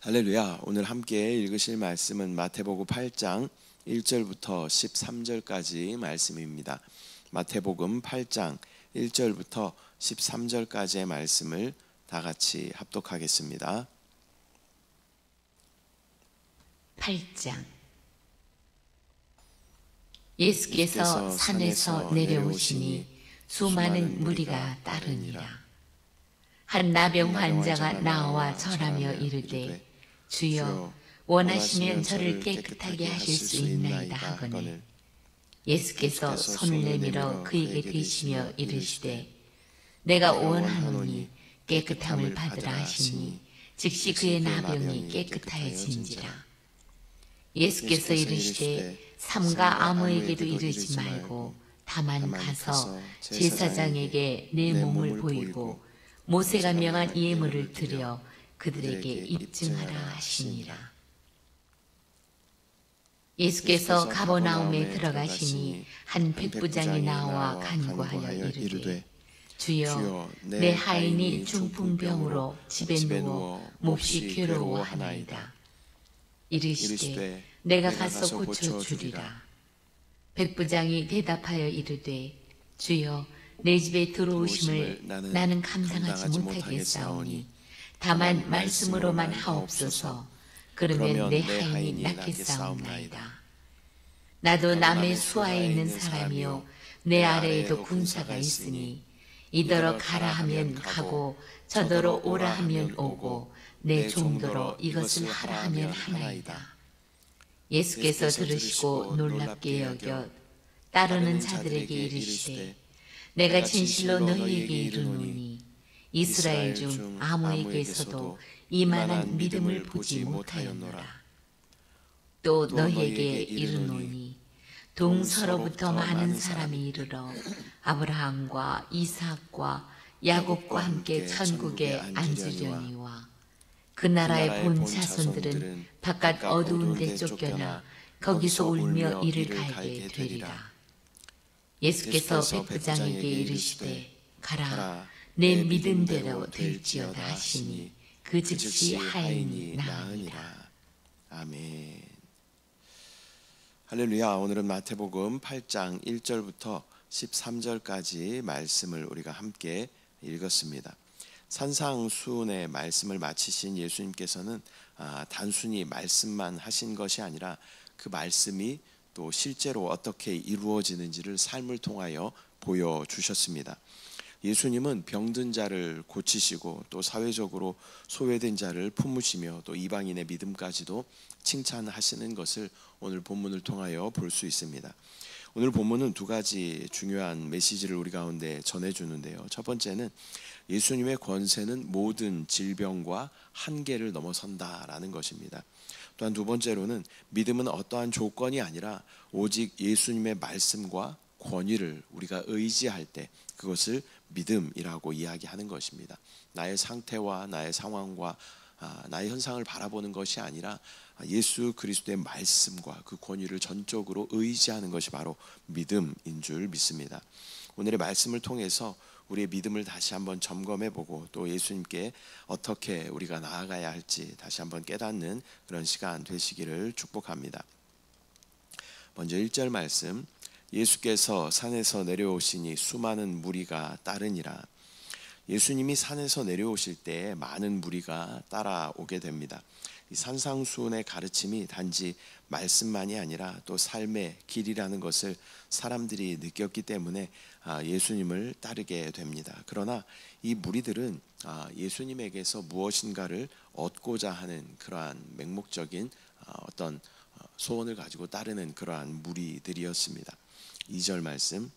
할렐루야. 오늘 함께 읽으실 말씀은 마태복음 8장 1절부터 13절까지 말씀입니다. 마태복음 8장 1절부터 13절까지의 말씀을 다 같이 합독하겠습니다. 8장. 예수께서 산에서 내려오시니 수많은 무리가 따르니라. 한 나병 환자가 나와 절하며 이르되 주여 원하시면 저를 깨끗하게 하실 수 있나이다 하거늘 예수께서 손을 내밀어 그에게 대시며 이르시되 내가 원하노니 깨끗함을 받으라 하시니 즉시 그의 나병이 깨끗하여진지라. 예수께서 이르시되 삼가 아무에게도 이르지 말고 다만 가서 제사장에게 내 몸을 보이고 모세가 명한 예물을 드려 그들에게 입증하라 하시니라. 예수께서 가버나움에 들어가시니 한 백부장이 나와 간구하여 이르되 주여 내 하인이 중풍병으로 집에 누워 몹시 괴로워하나이다. 이르시되 내가 가서 고쳐주리라. 백부장이 대답하여 이르되 주여 내 집에 들어오심을 나는 감당하지 못하겠사오니 다만 말씀으로만 하옵소서. 그러면 내 하인이 낫겠사옵나이다. 나도 남의 수하에 있는 사람이요 내 아래에도 군사가 있으니 이더러 가라 하면 가고 저더러 오라 하면 오고 내 종도로 이것을 하라 하면 하나이다. 예수께서 들으시고 놀랍게 여겨 따르는 자들에게 이르시되 내가 진실로 너희에게 이르노니 이스라엘 중 아무에게서도 이만한 믿음을 보지 못하였노라. 또 너희에게 이르노니 동서로부터 많은 사람이 이르러 아브라함과 이삭과 야곱과 함께 천국에 앉으려니와 그 나라의 본 자손들은 바깥 어두운 데 쫓겨나 거기서 울며 이를 갈게 되리라. 예수께서 백부장에게 이르시되 가라 내 믿음대로 될지어다 하시니 그 즉시 하인이 나으니라. 아멘. 할렐루야. 오늘은 마태복음 8장 1절부터 13절까지 말씀을 우리가 함께 읽었습니다. 산상수훈의 말씀을 마치신 예수님께서는 단순히 말씀만 하신 것이 아니라 그 말씀이 또 실제로 어떻게 이루어지는지를 삶을 통하여 보여주셨습니다. 예수님은 병든 자를 고치시고 또 사회적으로 소외된 자를 품으시며 또 이방인의 믿음까지도 칭찬하시는 것을 오늘 본문을 통하여 볼 수 있습니다. 오늘 본문은 두 가지 중요한 메시지를 우리 가운데 전해주는데요. 첫 번째는 예수님의 권세는 모든 질병과 한계를 넘어선다라는 것입니다. 또한 두 번째로는 믿음은 어떠한 조건이 아니라 오직 예수님의 말씀과 권위를 우리가 의지할 때 그것을 믿음이라고 이야기하는 것입니다. 나의 상태와 나의 상황과 나의 현상을 바라보는 것이 아니라 예수 그리스도의 말씀과 그 권위를 전적으로 의지하는 것이 바로 믿음인 줄 믿습니다. 오늘의 말씀을 통해서 우리의 믿음을 다시 한번 점검해보고 또 예수님께 어떻게 우리가 나아가야 할지 다시 한번 깨닫는 그런 시간 되시기를 축복합니다. 먼저 1절 말씀, 예수께서 산에서 내려오시니 수많은 무리가 따르니라. 예수님이 산에서 내려오실 때 많은 무리가 따라오게 됩니다. 이 산상수훈의 가르침이 단지 말씀만이 아니라 또 삶의 길이라는 것을 사람들이 느꼈기 때문에 예수님을 따르게 됩니다. 그러나 이 무리들은 예수님에게서 무엇인가를 얻고자 하는 그러한 맹목적인 어떤 소원을 가지고 따르는 그러한 무리들이었습니다. 2절 말씀,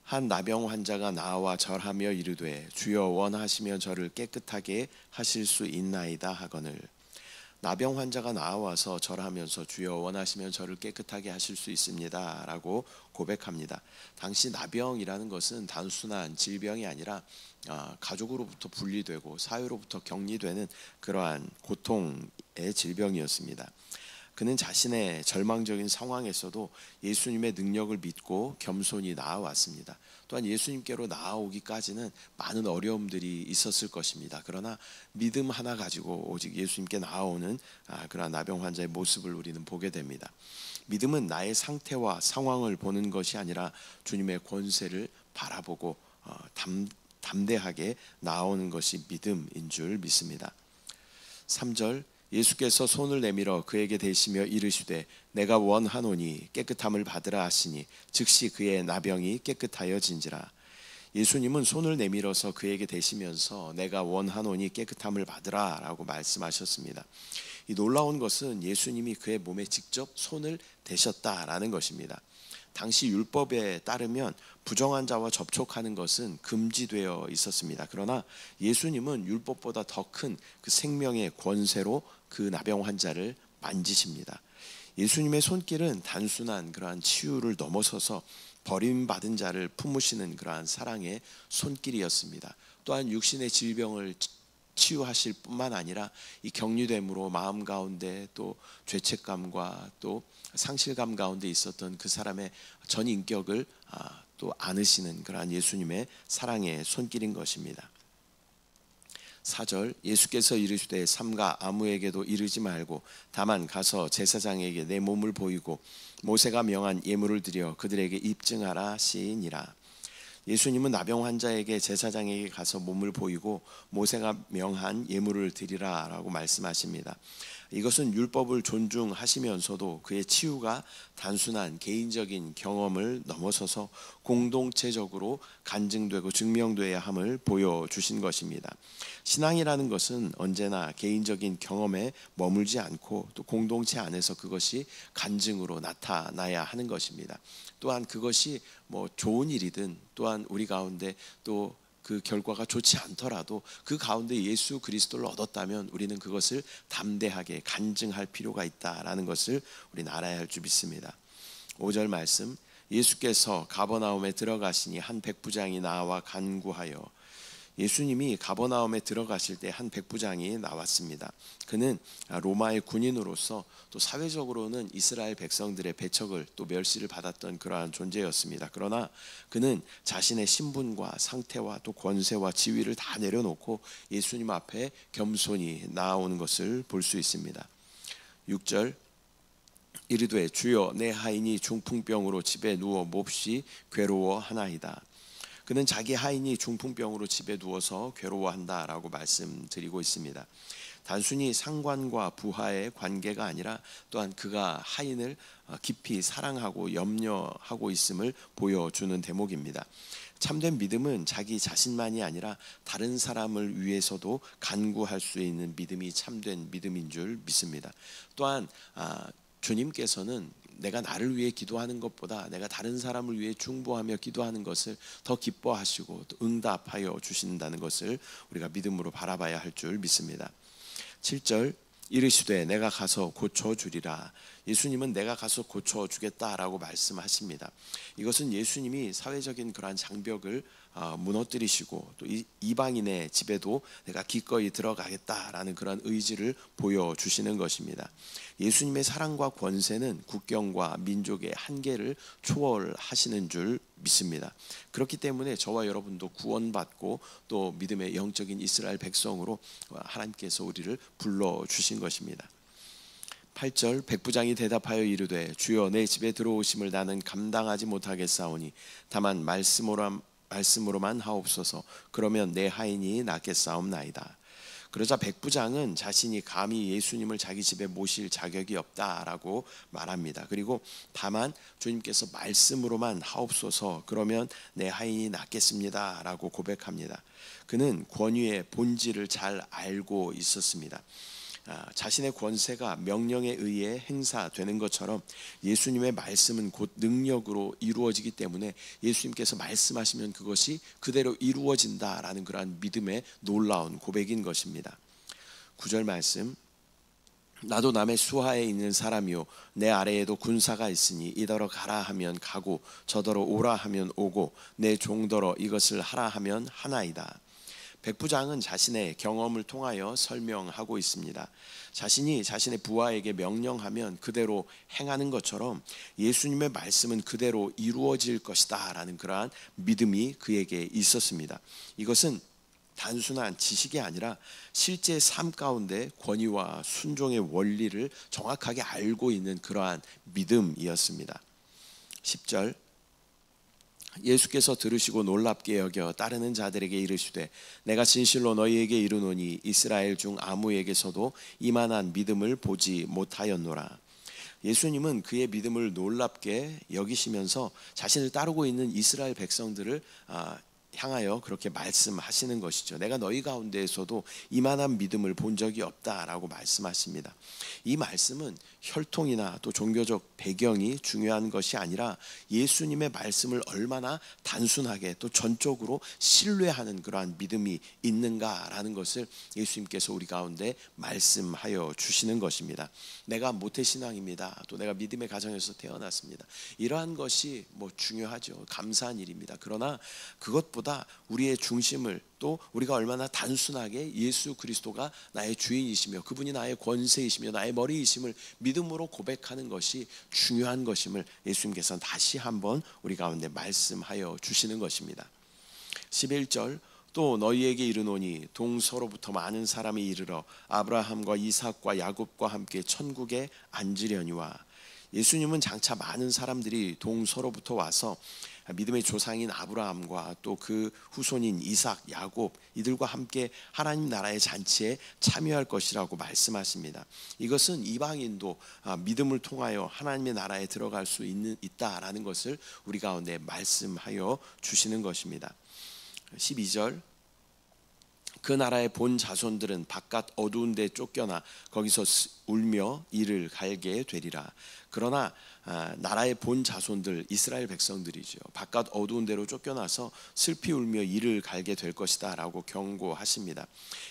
한 나병 환자가 나와 절하며 이르되 주여 원하시면 저를 깨끗하게 하실 수 있나이다 하거늘. 나병 환자가 나와서 절하면서 주여 원하시면 저를 깨끗하게 하실 수 있습니다 라고 고백합니다. 당시 나병이라는 것은 단순한 질병이 아니라 가족으로부터 분리되고 사회로부터 격리되는 그러한 고통의 질병이었습니다. 그는 자신의 절망적인 상황에서도 예수님의 능력을 믿고 겸손히 나아왔습니다. 또한 예수님께로 나아오기까지는 많은 어려움들이 있었을 것입니다. 그러나 믿음 하나 가지고 오직 예수님께 나아오는 그러한 나병 환자의 모습을 우리는 보게 됩니다. 믿음은 나의 상태와 상황을 보는 것이 아니라 주님의 권세를 바라보고 담대하게 나아오는 것이 믿음인 줄 믿습니다. 3절, 예수께서 손을 내밀어 그에게 대시며 이르시되 내가 원하노니 깨끗함을 받으라 하시니 즉시 그의 나병이 깨끗하여진지라. 예수님은 손을 내밀어서 그에게 대시면서 내가 원하노니 깨끗함을 받으라 라고 말씀하셨습니다. 이 놀라운 것은 예수님이 그의 몸에 직접 손을 대셨다라는 것입니다. 당시 율법에 따르면 부정한 자와 접촉하는 것은 금지되어 있었습니다. 그러나 예수님은 율법보다 더 큰 그 생명의 권세로 그 나병 환자를 만지십니다. 예수님의 손길은 단순한 그러한 치유를 넘어서서 버림받은 자를 품으시는 그러한 사랑의 손길이었습니다. 또한 육신의 질병을 치유하실 뿐만 아니라 이 격리됨으로 마음 가운데 또 죄책감과 또 상실감 가운데 있었던 그 사람의 전 인격을 또 안으시는 그러한 예수님의 사랑의 손길인 것입니다. 4절, 예수께서 이르시되 삼가 아무에게도 이르지 말고 다만 가서 제사장에게 내 몸을 보이고 모세가 명한 예물을 드려 그들에게 입증하라 시이니라. 예수님은 나병 환자에게 제사장에게 가서 몸을 보이고 모세가 명한 예물을 드리라 라고 말씀하십니다. 이것은 율법을 존중하시면서도 그의 치유가 단순한 개인적인 경험을 넘어서서 공동체적으로 간증되고 증명되어야 함을 보여주신 것입니다. 신앙이라는 것은 언제나 개인적인 경험에 머물지 않고 또 공동체 안에서 그것이 간증으로 나타나야 하는 것입니다. 또한 그것이 좋은 일이든 또한 우리 가운데 또 그 결과가 좋지 않더라도 그 가운데 예수 그리스도를 얻었다면 우리는 그것을 담대하게 간증할 필요가 있다라는 것을 우리는 알아야 할 줄 믿습니다. 5절 말씀, 예수께서 가버나움에 들어가시니 한 백부장이 나와 간구하여. 예수님이 가버나움에 들어가실 때 한 백부장이 나왔습니다. 그는 로마의 군인으로서 또 사회적으로는 이스라엘 백성들의 배척을 또 멸시를 받았던 그러한 존재였습니다. 그러나 그는 자신의 신분과 상태와 또 권세와 지위를 다 내려놓고 예수님 앞에 겸손히 나아오는 것을 볼 수 있습니다. 6절, 이르되 주여 내 하인이 중풍병으로 집에 누워 몹시 괴로워하나이다. 그는 자기 하인이 중풍병으로 집에 누워서 괴로워한다라고 말씀드리고 있습니다. 단순히 상관과 부하의 관계가 아니라 또한 그가 하인을 깊이 사랑하고 염려하고 있음을 보여주는 대목입니다. 참된 믿음은 자기 자신만이 아니라 다른 사람을 위해서도 간구할 수 있는 믿음이 참된 믿음인 줄 믿습니다. 또한 주님께서는 내가 나를 위해 기도하는 것보다 내가 다른 사람을 위해 중보하며 기도하는 것을 더 기뻐하시고 또 응답하여 주신다는 것을 우리가 믿음으로 바라봐야 할 줄 믿습니다. 7절, 이르시되 내가 가서 고쳐주리라. 예수님은 내가 가서 고쳐주겠다라고 말씀하십니다. 이것은 예수님이 사회적인 그러한 장벽을 무너뜨리시고 또 이방인의 집에도 내가 기꺼이 들어가겠다라는 그런 의지를 보여주시는 것입니다. 예수님의 사랑과 권세는 국경과 민족의 한계를 초월하시는 줄 믿습니다. 그렇기 때문에 저와 여러분도 구원받고 또 믿음의 영적인 이스라엘 백성으로 하나님께서 우리를 불러주신 것입니다. 8절, 백부장이 대답하여 이르되 주여 내 집에 들어오심을 나는 감당하지 못하겠사오니 다만 말씀으로만 하옵소서. 그러면 내 하인이 낫겠사옵나이다. 그러자 백부장은 자신이 감히 예수님을 자기 집에 모실 자격이 없다라고 말합니다. 그리고 다만 주님께서 말씀으로만 하옵소서. 그러면 내 하인이 낫겠습니다라고 고백합니다. 그는 권위의 본질을 잘 알고 있었습니다. 자신의 권세가 명령에 의해 행사되는 것처럼 예수님의 말씀은 곧 능력으로 이루어지기 때문에 예수님께서 말씀하시면 그것이 그대로 이루어진다라는 그러한 믿음의 놀라운 고백인 것입니다. 9절 말씀, 나도 남의 수하에 있는 사람이요 내 아래에도 군사가 있으니 이더러 가라 하면 가고 저더러 오라 하면 오고 내 종더러 이것을 하라 하면 하나이다. 백부장은 자신의 경험을 통하여 설명하고 있습니다. 자신이 자신의 부하에게 명령하면 그대로 행하는 것처럼 예수님의 말씀은 그대로 이루어질 것이다 라는 그러한 믿음이 그에게 있었습니다. 이것은 단순한 지식이 아니라 실제 삶 가운데 권위와 순종의 원리를 정확하게 알고 있는 그러한 믿음이었습니다. 10절, 예수께서 들으시고 놀랍게 여겨 따르는 자들에게 이르시되 내가 진실로 너희에게 이르노니 이스라엘 중 아무에게서도 이만한 믿음을 보지 못하였노라. 예수님은 그의 믿음을 놀랍게 여기시면서 자신을 따르고 있는 이스라엘 백성들을 향하여 그렇게 말씀하시는 것이죠. 내가 너희 가운데에서도 이만한 믿음을 본 적이 없다라고 말씀하십니다. 이 말씀은 혈통이나 또 종교적 배경이 중요한 것이 아니라 예수님의 말씀을 얼마나 단순하게 또 전적으로 신뢰하는 그러한 믿음이 있는가라는 것을 예수님께서 우리 가운데 말씀하여 주시는 것입니다. 내가 모태신앙입니다. 또 내가 믿음의 가정에서 태어났습니다. 이러한 것이 중요하죠. 감사한 일입니다. 그러나 그것보다 우리의 중심을 또 우리가 얼마나 단순하게 예수 그리스도가 나의 주인이시며 그분이 나의 권세이시며 나의 머리이심을 믿음으로 고백하는 것이 중요한 것임을 예수님께서는 다시 한번 우리 가운데 말씀하여 주시는 것입니다. 11절, 또 너희에게 이르노니 동서로부터 많은 사람이 이르러 아브라함과 이삭과 야곱과 함께 천국에 앉으려니와. 예수님은 장차 많은 사람들이 동서로부터 와서 믿음의 조상인 아브라함과 또 그 후손인 이삭, 야곱 이들과 함께 하나님 나라의 잔치에 참여할 것이라고 말씀하십니다. 이것은 이방인도 믿음을 통하여 하나님의 나라에 들어갈 수 있다라는 것을 우리 가운데 말씀하여 주시는 것입니다. 12절, 그 나라의 본 자손들은 바깥 어두운 데 쫓겨나 거기서 울며 이를 갈게 되리라. 그러나 나라의 본 자손들, 이스라엘 백성들이죠. 바깥 어두운 데로 쫓겨나서 슬피 울며 이를 갈게 될 것이다 라고 경고하십니다.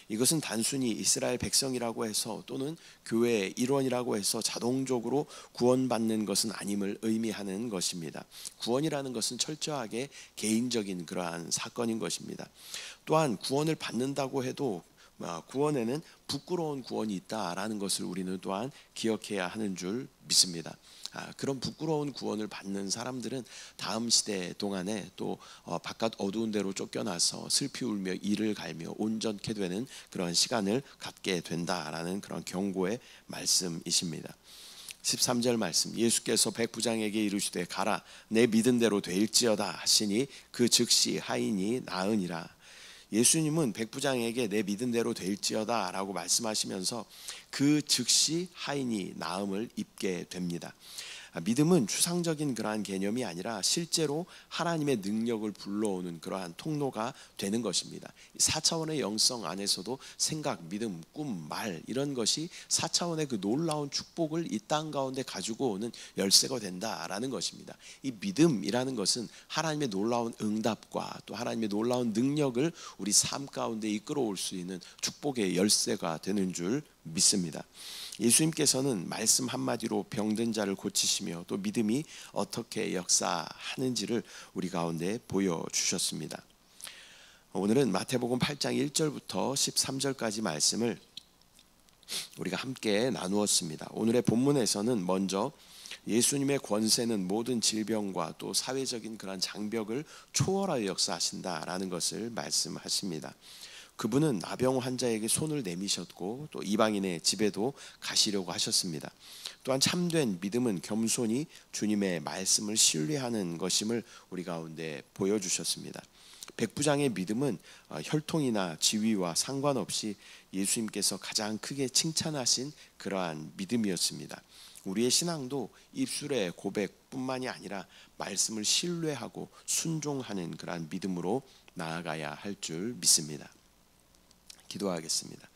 이것은 단순히 이스라엘 백성이라고 해서 또는 교회의 일원이라고 해서 자동적으로 구원받는 것은 아님을 의미하는 것입니다. 구원이라는 것은 철저하게 개인적인 그러한 사건인 것입니다. 또한 구원을 받는다고 해도 구원에는 부끄러운 구원이 있다라는 것을 우리는 또한 기억해야 하는 줄 믿습니다. 그런 부끄러운 구원을 받는 사람들은 다음 시대 동안에 또 바깥 어두운 데로 쫓겨나서 슬피 울며 이를 갈며 온전케 되는 그런 시간을 갖게 된다라는 그런 경고의 말씀이십니다. 13절 말씀, 예수께서 백부장에게 이르시되 가라 내 믿은 대로 될지어다 하시니 그 즉시 하인이 나으니라. 예수님은 백부장에게 내 믿은 대로 될지어다 라고 말씀하시면서 그 즉시 하인이 나음을 입게 됩니다. 믿음은 추상적인 그러한 개념이 아니라 실제로 하나님의 능력을 불러오는 그러한 통로가 되는 것입니다. 4차원의 영성 안에서도 생각, 믿음, 꿈, 말 이런 것이 4차원의 그 놀라운 축복을 이 땅 가운데 가지고 오는 열쇠가 된다라는 것입니다. 이 믿음이라는 것은 하나님의 놀라운 응답과 또 하나님의 놀라운 능력을 우리 삶 가운데 이끌어올 수 있는 축복의 열쇠가 되는 줄 믿습니다. 예수님께서는 말씀 한마디로 병든 자를 고치시며 또 믿음이 어떻게 역사하는지를 우리 가운데 보여주셨습니다. 오늘은 마태복음 8장 1절부터 13절까지 말씀을 우리가 함께 나누었습니다. 오늘의 본문에서는 먼저 예수님의 권세는 모든 질병과 또 사회적인 그런 장벽을 초월하여 역사하신다라는 것을 말씀하십니다. 그분은 나병 환자에게 손을 내미셨고 또 이방인의 집에도 가시려고 하셨습니다. 또한 참된 믿음은 겸손히 주님의 말씀을 신뢰하는 것임을 우리 가운데 보여주셨습니다. 백부장의 믿음은 혈통이나 지위와 상관없이 예수님께서 가장 크게 칭찬하신 그러한 믿음이었습니다. 우리의 신앙도 입술의 고백뿐만이 아니라 말씀을 신뢰하고 순종하는 그러한 믿음으로 나아가야 할 줄 믿습니다. 기도하겠습니다.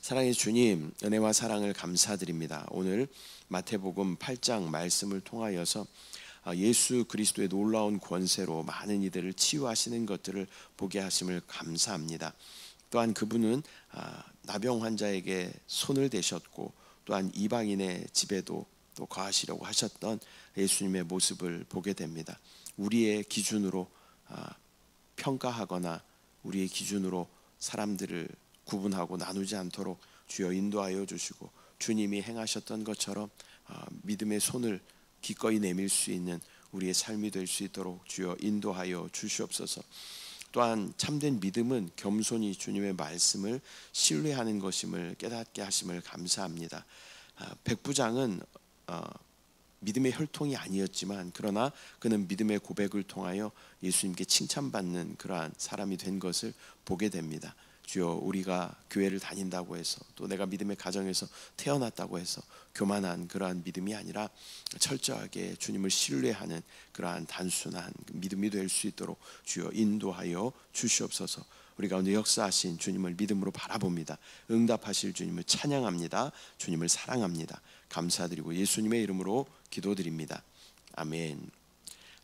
사랑의 주님, 은혜와 사랑을 감사드립니다. 오늘 마태복음 8장 말씀을 통하여서 예수 그리스도의 놀라운 권세로 많은 이들을 치유하시는 것들을 보게 하심을 감사합니다. 또한 그분은 나병 환자에게 손을 대셨고 또한 이방인의 집에도 또 거하시려고 하셨던 예수님의 모습을 보게 됩니다. 우리의 기준으로 평가하거나 우리의 기준으로 사람들을 구분하고 나누지 않도록 주여 인도하여 주시고, 주님이 행하셨던 것처럼 믿음의 손을 기꺼이 내밀 수 있는 우리의 삶이 될 수 있도록 주여 인도하여 주시옵소서. 또한 참된 믿음은 겸손히 주님의 말씀을 신뢰하는 것임을 깨닫게 하심을 감사합니다. 백부장은 믿음의 혈통이 아니었지만, 그러나 그는 믿음의 고백을 통하여 예수님께 칭찬받는 그러한 사람이 된 것을 보게 됩니다. 주여, 우리가 교회를 다닌다고 해서, 또 내가 믿음의 가정에서 태어났다고 해서 교만한 그러한 믿음이 아니라 철저하게 주님을 신뢰하는 그러한 단순한 믿음이 될 수 있도록 주여 인도하여 주시옵소서. 우리 가운데 역사하신 주님을 믿음으로 바라봅니다. 응답하실 주님을 찬양합니다. 주님을 사랑합니다. 감사드리고 예수님의 이름으로 기도드립니다. 아멘.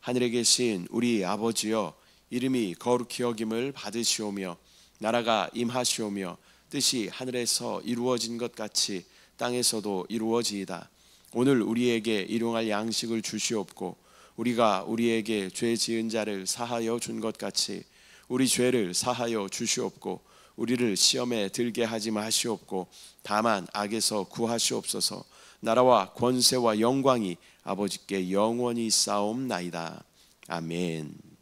하늘에 계신 우리 아버지여, 이름이 거룩히 여김을 받으시오며 나라가 임하시오며 뜻이 하늘에서 이루어진 것 같이 땅에서도 이루어지이다. 오늘 우리에게 일용할 양식을 주시옵고, 우리가 우리에게 죄 지은 자를 사하여 준 것 같이 우리 죄를 사하여 주시옵고, 우리를 시험에 들게 하지 마시옵고 다만 악에서 구하시옵소서. 나라와 권세와 영광이 아버지께 영원히 쌓옵나이다. 아멘.